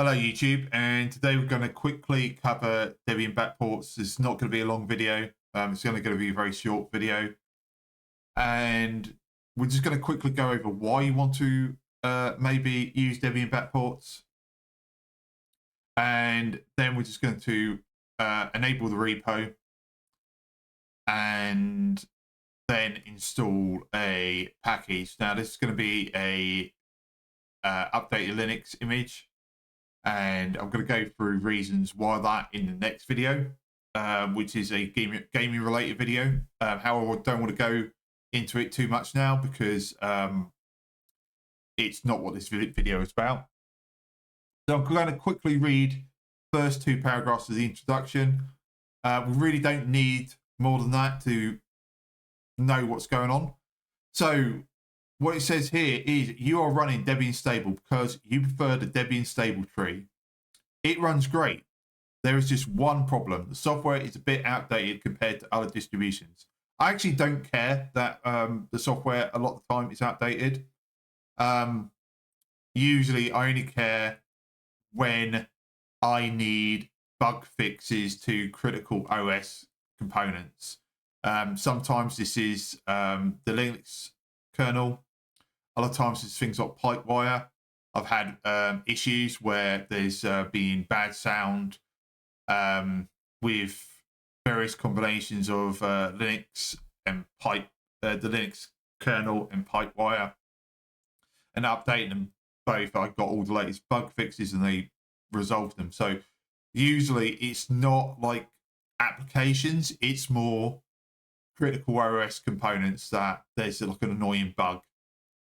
Hello YouTube, and today we're going to quickly cover Debian Backports. It's not going to be a long video, it's only going to be a very short video, and we're just going to quickly go over why you want to maybe use Debian Backports, and then we're just going to enable the repo and then install a package. Now this is going to be a updated Linux image, and I'm going to go through reasons why that in the next video, which is a gaming related video. However, I don't want to go into it too much now because it's not what this video is about. So I'm going to quickly read first two paragraphs of the introduction. We really don't need more than that to know what's going on. So what it says here is you are running Debian stable because you prefer the Debian stable tree. It runs great. There is just one problem. The software is a bit outdated compared to other distributions. I actually don't care that the software a lot of the time is outdated. Usually I only care when I need bug fixes to critical OS components. Sometimes this is the Linux kernel. Other times it's things like Pipewire. I've had issues where there's been bad sound with various combinations of Linux and the Linux kernel and Pipewire, and updating them both. I got all the latest bug fixes and they resolved them. So usually it's not like applications, it's more critical OS components that there's like an annoying bug.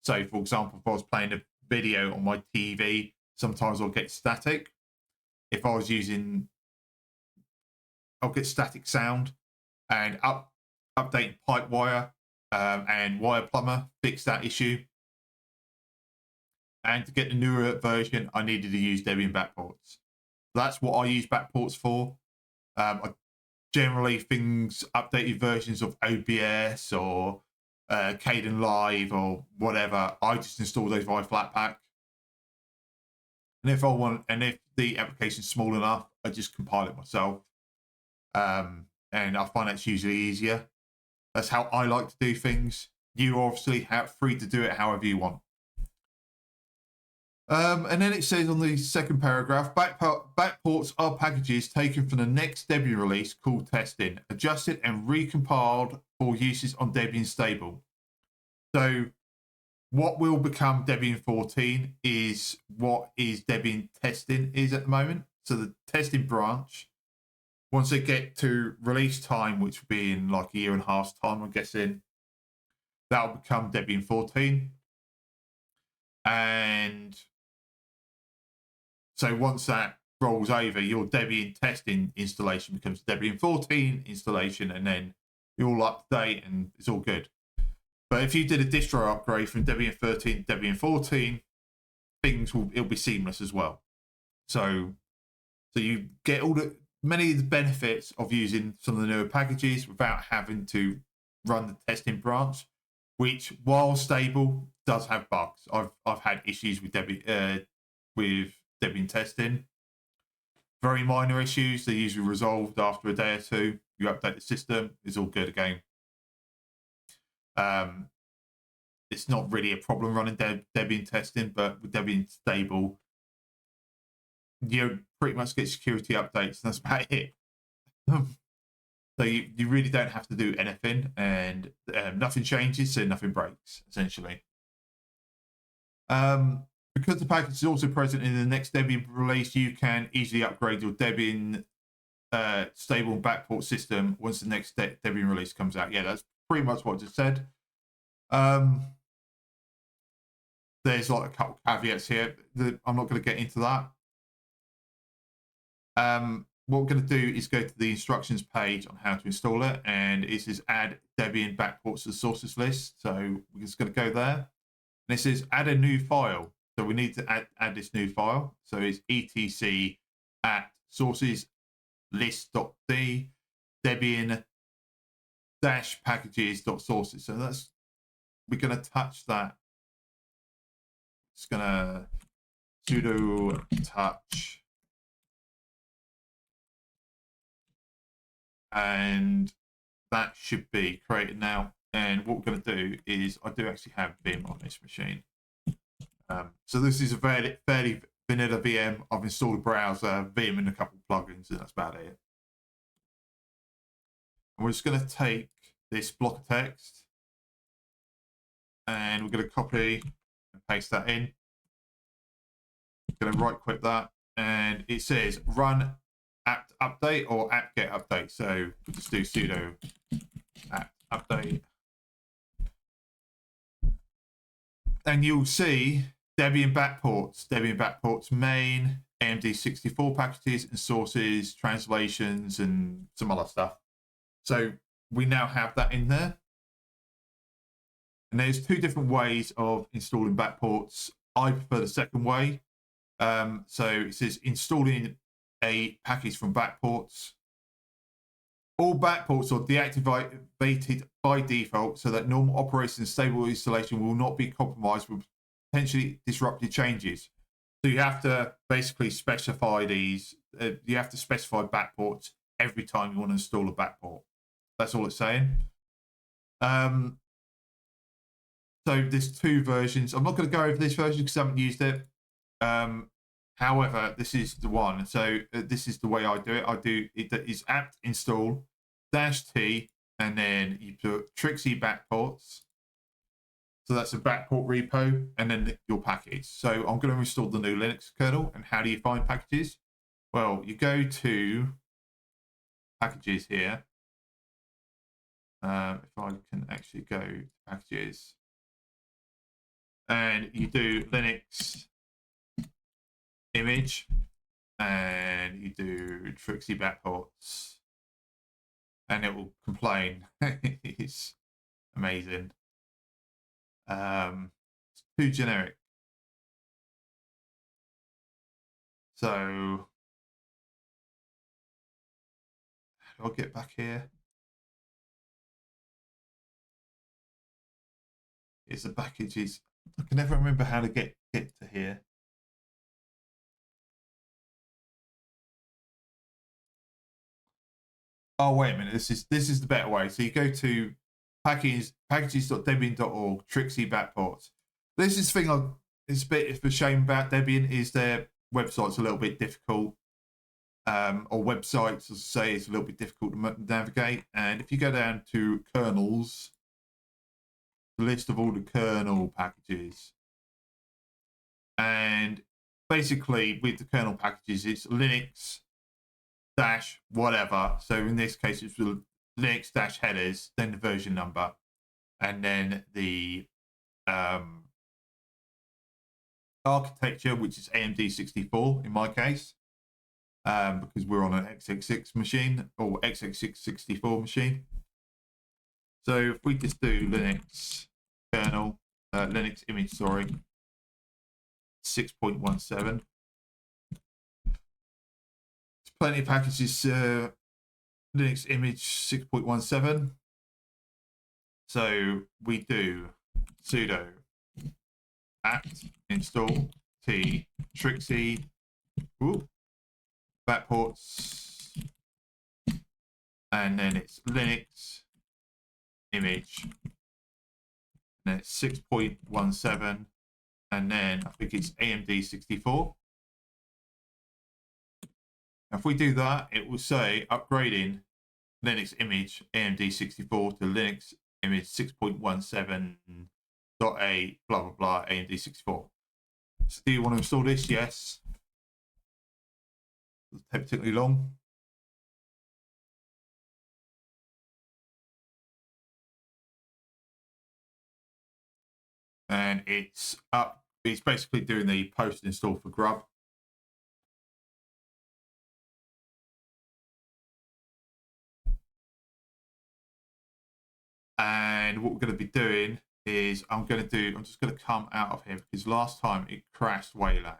So, for example, if I was playing a video on my TV, sometimes I'll get static. If I was using, I'll get static sound, and updating Pipewire and Wire Plumber fix that issue. And to get the newer version, I needed to use Debian Backports. That's what I use Backports for. I generally things updated versions of OBS or Kden Live or whatever, I just install those via Flatpak. And if I want, and if the application's small enough, I just compile it myself. And I find that's usually easier. That's how I like to do things. You obviously have free to do it however you want. And then it says on the second paragraph, backports are packages taken from the next Debian release called testing, adjusted and recompiled for uses on Debian stable. So what will become Debian 14 is what is Debian testing is at the moment. So the testing branch, once they get to release time, which will be in like a year and a half's time, I'm guessing, that will become Debian 14. And so once that rolls over, your Debian testing installation becomes Debian 14 installation, and then you're all up to date and it's all good. But if you did a distro upgrade from Debian 13 to Debian 14, it'll be seamless as well. So you get many of the benefits of using some of the newer packages without having to run the testing branch, which, while stable, does have bugs. I've had issues with Debian testing. Very minor issues. They're usually resolved after a day or two. You update the system, it's all good again. It's not really a problem running Debian testing, but with Debian stable, you pretty much get security updates, and that's about it. So you really don't have to do anything, and nothing changes, so nothing breaks, essentially. Because the package is also present in the next Debian release, you can easily upgrade your Debian stable and backport system once the next Debian release comes out. Yeah, that's pretty much what I just said. There's like a couple caveats here that I'm not going to get into that. What we're going to do is go to the instructions page on how to install it, and it says add Debian Backports to the sources list. So we're just going to go there, and it says add a new file. So we need to add this new file. So it's etc at sources.list.d Debian-packages.sources. So we're going to touch that. It's going to sudo touch, and that should be created now. And what we're going to do is, I do actually have Vim on this machine. So this is a fairly vanilla VM. I've installed a browser, Vim, and a couple of plugins, and that's about it. And we're just going to take this block of text, and we're going to copy and paste that in. Going to right click that, and it says run apt update or apt get update. So we'll just do sudo apt update, and you'll see Debian Backports main, AMD64 packages, and sources, translations, and some other stuff. So we now have that in there. And there's two different ways of installing backports. I prefer the second way. So it says installing a package from backports. All backports are deactivated by default so that normal operation and stable installation will not be compromised with potentially disrupted changes. So you have to basically specify these. You have to specify backports every time you want to install a backport. That's all it's saying. So there's two versions. I'm not going to go over this version because I haven't used it. However, this is the one. So this is the way I do it. It is apt install -t, and then you put Trixie backports. So that's a backport repo, and then your package. So I'm going to install the new Linux kernel. And how do you find packages? Well, you go to packages here. If I can actually go to packages, and you do Linux image, and you do Trixie backports, and it will complain. It's amazing. It's too generic. So how do I get back here? It's the packages. I can never remember how to get to here. Oh, wait a minute. This is the better way. So you go to packages.debian.org, Trixie backports. This is the thing it's a bit of a shame about Debian is their website's a little bit difficult. Or websites, as I say, it's a little bit difficult to navigate. And if you go down to kernels, the list of all the kernel packages, and basically with the kernel packages, it's Linux dash whatever. So in this case, it's Linux dash headers, then the version number, and then the architecture, which is AMD64 in my case, because we're on an x86 machine or x86 64 machine. So if we just do Linux kernel, Linux image, sorry, 6.17. There's plenty of packages. Linux image 6.17. So we do sudo apt install t Trixie backports, and then it's Linux image, and it's 6.17, and then I think it's AMD64. If we do that, it will say upgrading Linux image AMD64 to Linux image 6.17.a blah blah blah AMD64. So do you want to install this? Yes. It'll take particularly long. And it's up. It's basically doing the post install for Grub. And what we're going to be doing is I'm just going to come out of here because last time it crashed Wayland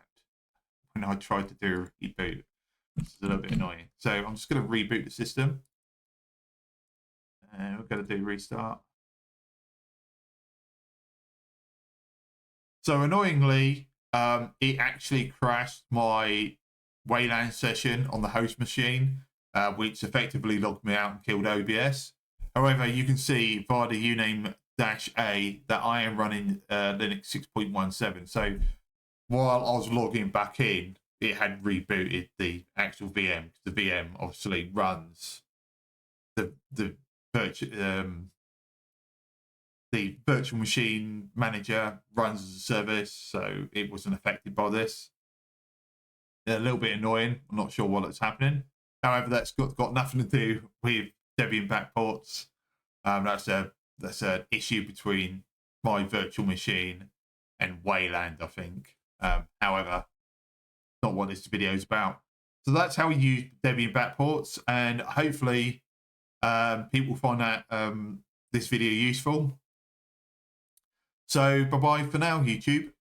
when I tried to do a reboot. This is a little bit annoying. So I'm just going to reboot the system. And we're going to do restart. So annoyingly, it actually crashed my WLAN session on the host machine, which effectively logged me out and killed OBS. However, you can see via the uname -a that I am running Linux 6.17. So while I was logging back in, it had rebooted the actual VM. The VM obviously runs the virtual machine manager runs as a service, so it wasn't affected by this. A little bit annoying. I'm not sure what's happening. However, that's got nothing to do with Debian Backports. That's an issue between my virtual machine and Wayland, I think. However, not what this video is about. So that's how we use Debian Backports, and hopefully people find that this video useful. So bye-bye for now, YouTube.